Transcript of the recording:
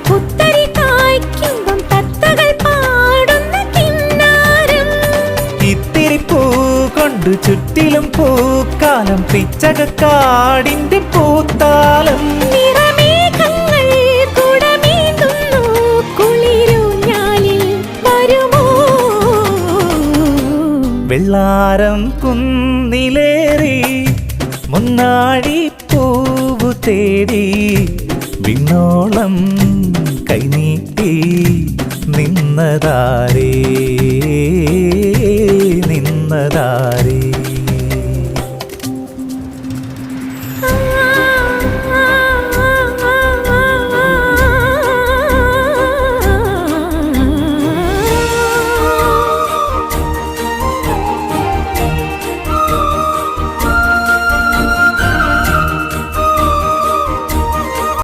പുത്തരി കായ്ക്കുമ്പം തത്തകൾ പാടുന്ന കിന്നാരം. ഇത്തിരി പൂ കൊണ്ട് ചുറ്റിലും പൂക്കാലം പിച്ചകക്കാടിന്റെ പൂത്താലം. നിറമേഘങ്ങൾ കുടമേന്തുന്നു കുളിരൂഞ്ഞാലിൽ വരുമോ? വെള്ളാരം കുന്നിലേറി മുന്നാടി പൂവു തേടി വിണ്ണോളം കൈനീട്ടി നിന്നതാരേ നിന്നതാരേ.